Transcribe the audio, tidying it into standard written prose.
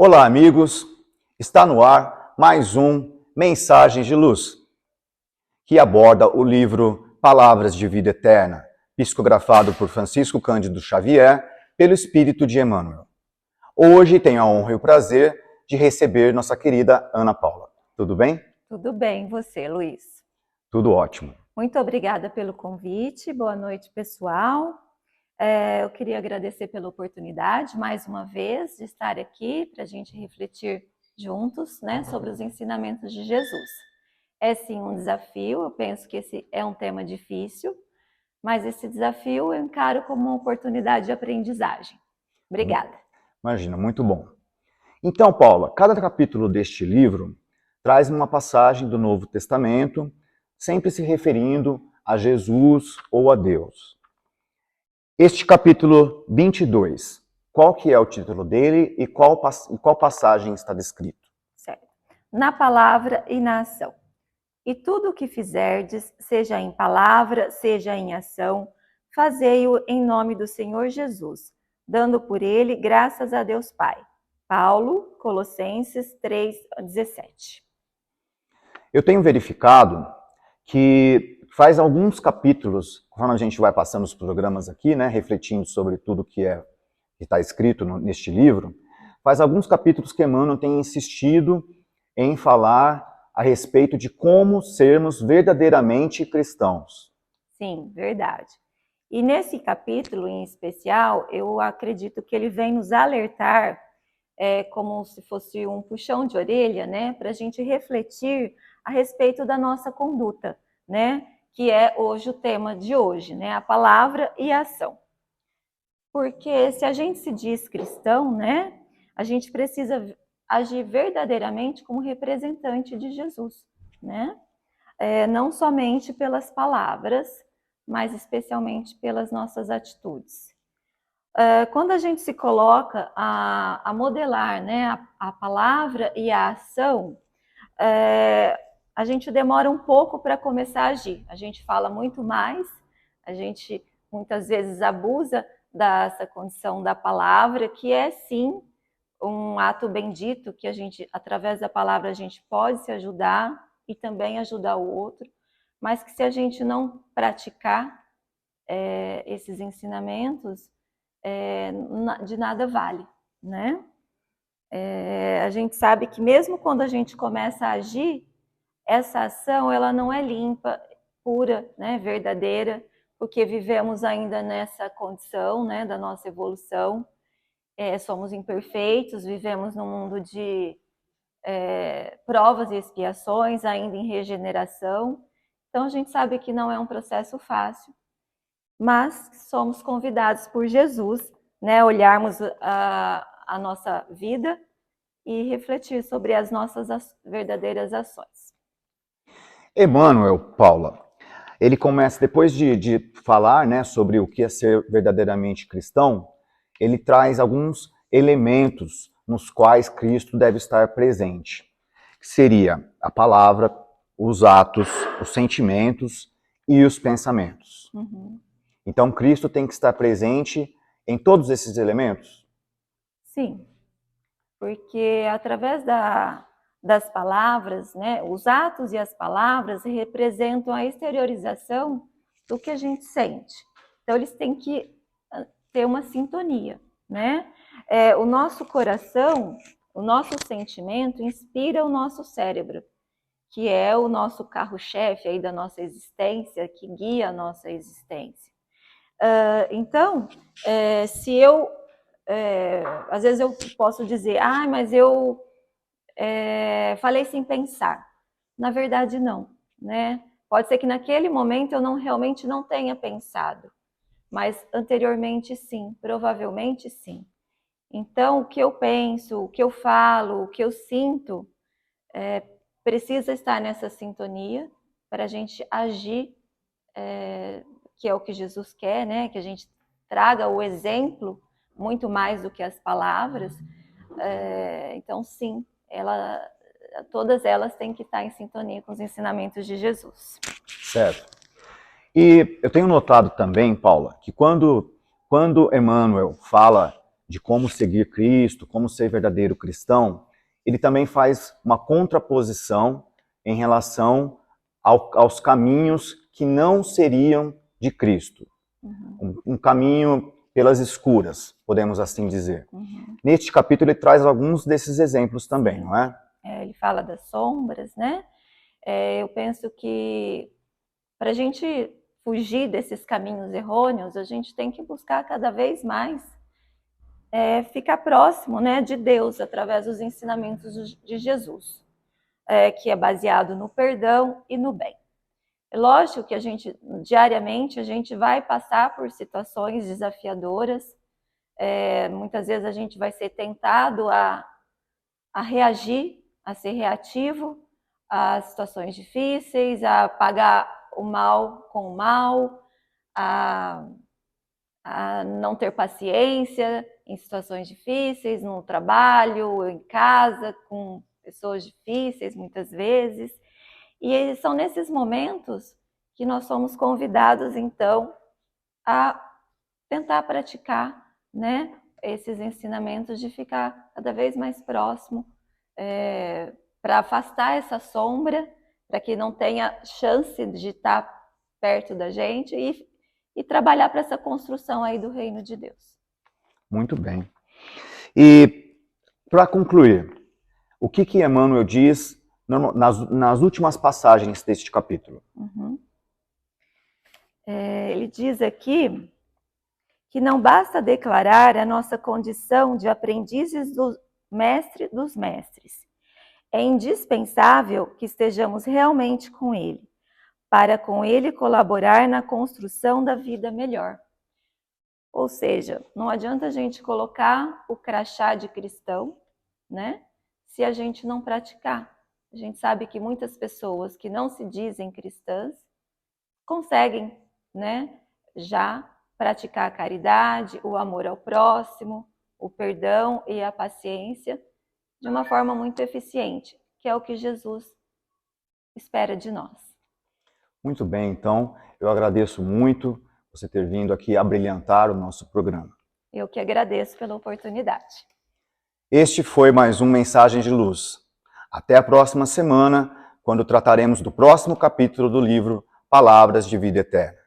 Olá, amigos! Está no ar mais um Mensagens de Luz, que aborda o livro Palavras de Vida Eterna, psicografado por Francisco Cândido Xavier, pelo Espírito de Emmanuel. Hoje tenho a honra e o prazer de receber nossa querida Ana Paula. Tudo bem? Tudo bem, você, Luiz? Tudo ótimo. Muito obrigada pelo convite, boa noite, pessoal. Eu queria agradecer pela oportunidade, mais uma vez, de estar aqui para a gente refletir juntos, né, sobre os ensinamentos de Jesus. É sim um desafio, eu penso que esse é um tema difícil, mas esse desafio eu encaro como uma oportunidade de aprendizagem. Obrigada. Imagina, muito bom. Então, Paula, cada capítulo deste livro traz uma passagem do Novo Testamento, sempre se referindo a Jesus ou a Deus. Este capítulo 22, qual que é o título dele e qual passagem está descrito? Certo. Na palavra e na ação. E tudo o que fizerdes, seja em palavra, seja em ação, fazei-o em nome do Senhor Jesus, dando por ele graças a Deus Pai. Paulo, Colossenses 3:17. Eu tenho verificado que faz alguns capítulos, quando a gente vai passando os programas aqui, né, refletindo sobre tudo que está escrito neste livro, faz alguns capítulos que Emmanuel tem insistido em falar a respeito de como sermos verdadeiramente cristãos. Sim, verdade. E nesse capítulo em especial, eu acredito que ele vem nos alertar, como se fosse um puxão de orelha, né, para a gente refletir a respeito da nossa conduta, né, que é hoje o tema de hoje, né, a palavra e a ação. Porque se a gente se diz cristão, né, a gente precisa agir verdadeiramente como representante de Jesus, né? Não somente pelas palavras, mas especialmente pelas nossas atitudes. Quando a gente se coloca a modelar, né, a palavra e a ação, a gente demora um pouco para começar a agir. A gente fala muito mais, a gente muitas vezes abusa dessa condição da palavra, que é sim um ato bendito, que a gente, através da palavra, a gente pode se ajudar e também ajudar o outro, mas que se a gente não praticar esses ensinamentos, de nada vale, né? A gente sabe que mesmo quando a gente começa a agir, essa ação ela não é limpa, pura, né, verdadeira, porque vivemos ainda nessa condição, né, da nossa evolução. Somos imperfeitos, vivemos num mundo de provas e expiações, ainda em regeneração. Então a gente sabe que não é um processo fácil, mas somos convidados por Jesus, né, olharmos a nossa vida e refletir sobre as nossas verdadeiras ações. Emmanuel, Paula, ele começa, depois de falar, né, sobre o que é ser verdadeiramente cristão, ele traz alguns elementos nos quais Cristo deve estar presente. Que seria a palavra, os atos, os sentimentos e os pensamentos. Uhum. Então, Cristo tem que estar presente em todos esses elementos? Sim, porque através das palavras, né, os atos e as palavras representam a exteriorização do que a gente sente. Então, eles têm que ter uma sintonia, né? O nosso coração, o nosso sentimento inspira o nosso cérebro, que é o nosso carro-chefe aí da nossa existência, que guia a nossa existência. Então, se eu às vezes eu posso dizer, mas eu falei sem pensar. Na verdade, não, né? Pode ser que naquele momento eu realmente não tenha pensado, mas anteriormente sim, provavelmente sim. Então, o que eu penso, o que eu falo, o que eu sinto, precisa estar nessa sintonia para a gente agir, que é o que Jesus quer, né? Que a gente traga o exemplo muito mais do que as palavras. Então, sim, todas elas têm que estar em sintonia com os ensinamentos de Jesus. Certo. E eu tenho notado também, Paula, que quando Emmanuel fala de como seguir Cristo, como ser verdadeiro cristão, ele também faz uma contraposição em relação aos caminhos que não seriam de Cristo. Um caminho pelas escuras, podemos assim dizer. Neste capítulo ele traz alguns desses exemplos também, não é? Ele fala das sombras, né? Eu penso que para a gente fugir desses caminhos errôneos, a gente tem que buscar cada vez mais ficar próximo, né, de Deus através dos ensinamentos de Jesus, que é baseado no perdão e no bem. É lógico que diariamente, a gente vai passar por situações desafiadoras, muitas vezes a gente vai ser tentado a reagir, a ser reativo a situações difíceis, a pagar o mal com o mal, a não ter paciência em situações difíceis, no trabalho, em casa, com pessoas difíceis muitas vezes. E são nesses momentos que nós somos convidados, então, a tentar praticar, né, esses ensinamentos de ficar cada vez mais próximo, para afastar essa sombra, para que não tenha chance de estar perto da gente e trabalhar para essa construção aí do reino de Deus. Muito bem. E, para concluir, o que Emmanuel diz nas últimas passagens deste capítulo? Ele diz aqui que não basta declarar a nossa condição de aprendizes do mestre dos mestres. É indispensável que estejamos realmente com ele, para com ele colaborar na construção da vida melhor. Ou seja, não adianta a gente colocar o crachá de cristão, né, se a gente não praticar. A gente sabe que muitas pessoas que não se dizem cristãs conseguem, né, já praticar a caridade, o amor ao próximo, o perdão e a paciência de uma forma muito eficiente, que é o que Jesus espera de nós. Muito bem, então, eu agradeço muito você ter vindo aqui abrilhantar o nosso programa. Eu que agradeço pela oportunidade. Este foi mais um Mensagem de Luz. Até a próxima semana, quando trataremos do próximo capítulo do livro Palavras de Vida Eterna.